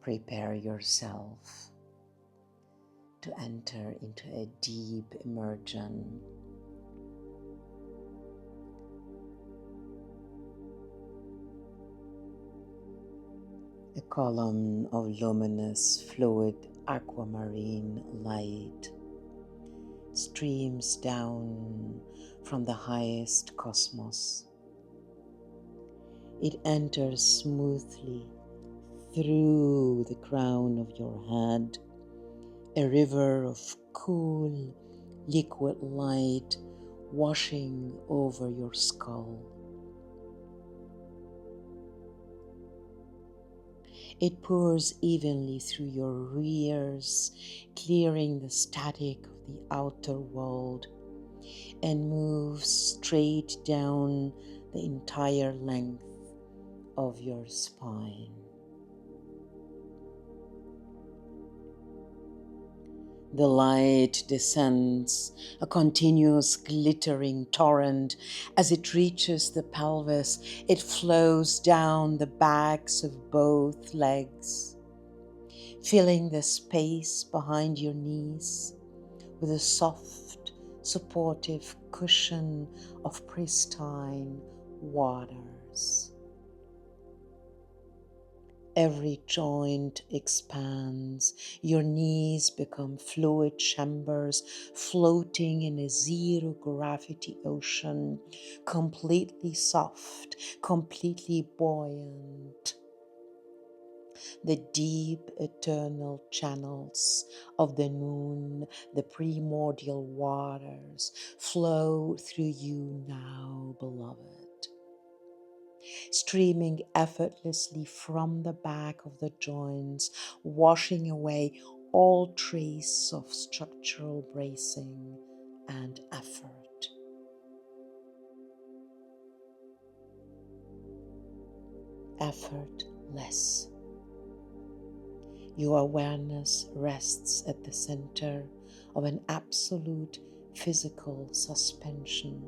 Prepare yourself to enter into a deep immersion. A column of luminous, fluid aquamarine light streams down from the highest cosmos. It enters smoothly through the crown of your head, a river of cool, liquid light washing over your skull. It pours evenly through your ears, clearing the static of the outer world, and moves straight down the entire length of your spine. The light descends, a continuous glittering torrent. As it reaches the pelvis, it flows down the backs of both legs, filling the space behind your knees with a soft, supportive cushion of pristine waters. Every joint expands, your knees become fluid chambers floating in a zero-gravity ocean, completely soft, completely buoyant. The deep, eternal channels of the moon, the primordial waters, flow through you now, beloved, streaming effortlessly from the back of the joints, washing away all trace of structural bracing and effort. Effortless. Your awareness rests at the center of an absolute physical suspension.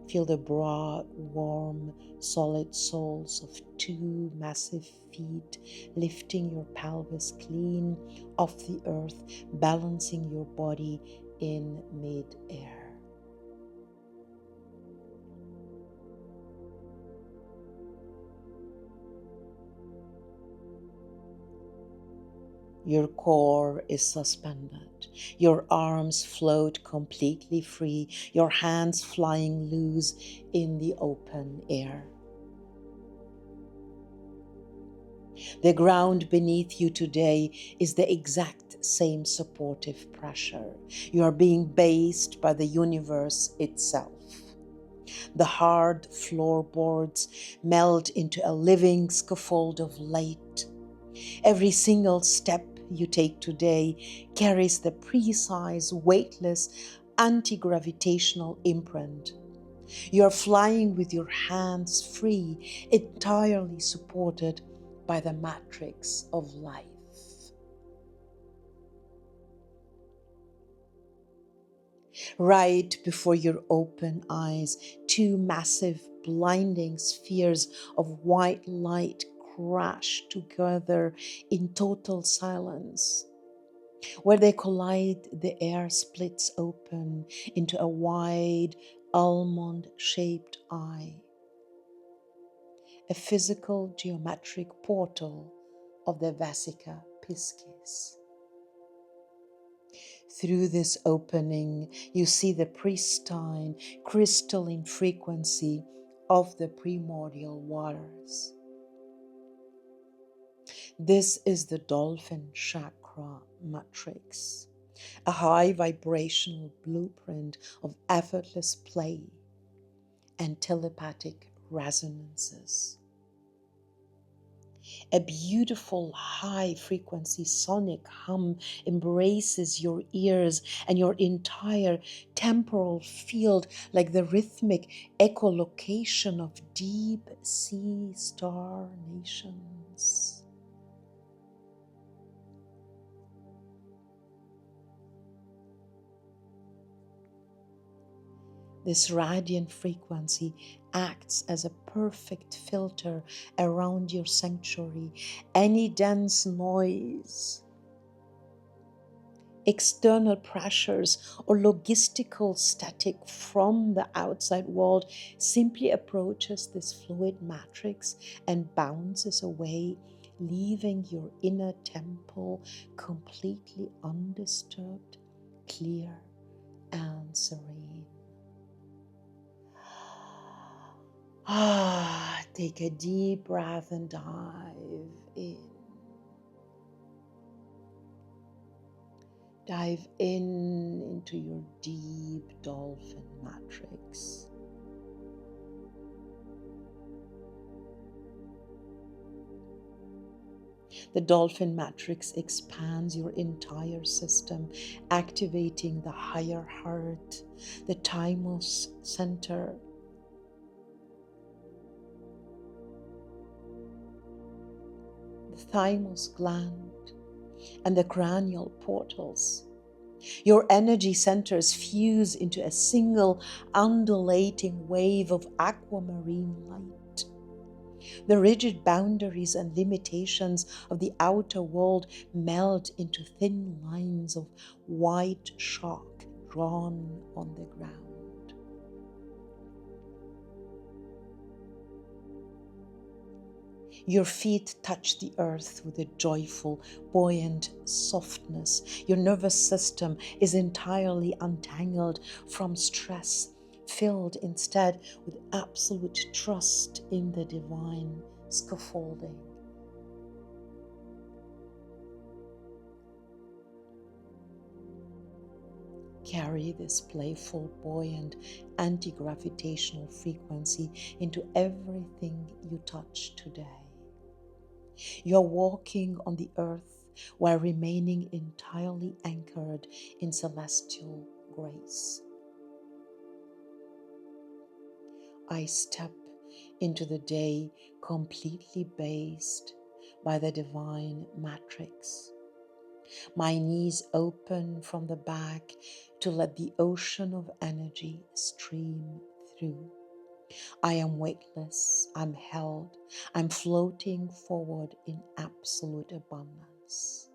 Feel the broad, warm, solid soles of two massive feet lifting your pelvis clean off the earth, balancing your body in mid-air. Your core is suspended. Your arms float completely free, your hands flying loose in the open air. The ground beneath you today is the exact same supportive pressure. You are being based by the universe itself. The hard floorboards melt into a living scaffold of light. Every single step you take today carries the precise, weightless, anti-gravitational imprint. You are flying with your hands free, entirely supported by the matrix of life. Right before your open eyes, two massive blinding spheres of white light crash together in total silence. Where they collide, the air splits open into a wide, almond-shaped eye, a physical geometric portal of the Vesica Piscis. Through this opening, you see the pristine, crystalline frequency of the primordial waters. This is the Dolphin Chakra Matrix, a high vibrational blueprint of effortless play and telepathic resonances. A beautiful high-frequency sonic hum embraces your ears and your entire temporal field like the rhythmic echolocation of deep sea star nations. This radiant frequency acts as a perfect filter around your sanctuary. Any dense noise, external pressures, or logistical static from the outside world simply approaches this fluid matrix and bounces away, leaving your inner temple completely undisturbed, clear, and serene. Take a deep breath and dive in. Dive into your deep dolphin matrix. The dolphin matrix expands your entire system, activating the higher heart, the thymus center, the thymus gland, and the cranial portals. Your energy centers fuse into a single undulating wave of aquamarine light. The rigid boundaries and limitations of the outer world melt into thin lines of white chalk drawn on the ground. Your feet touch the earth with a joyful, buoyant softness. Your nervous system is entirely untangled from stress, filled instead with absolute trust in the divine scaffolding. Carry this playful, buoyant, anti-gravitational frequency into everything you touch today. You're walking on the earth while remaining entirely anchored in celestial grace. I step into the day completely based by the divine matrix. My knees open from the back to let the ocean of energy stream through. I am weightless, I'm held, I'm floating forward in absolute abundance.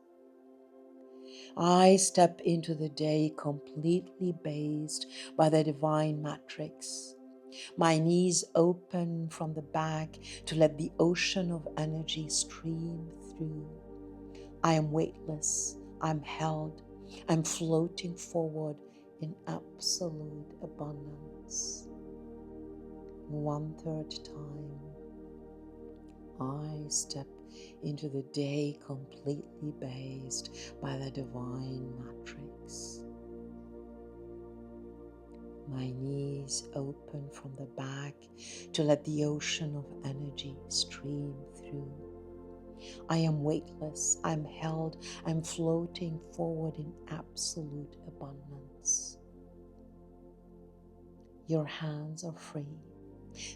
I step into the day completely based by the divine matrix. My knees open from the back to let the ocean of energy stream through. I am weightless, I'm held, I'm floating forward in absolute abundance. 1/3 time, I step into the day completely based by the divine matrix. My knees open from the back to let the ocean of energy stream through. I am weightless, I'm held, I'm floating forward in absolute abundance. Your hands are free.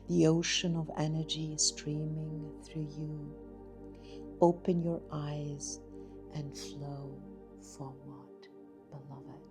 The ocean of energy is streaming through you. Open your eyes and flow forward, beloved.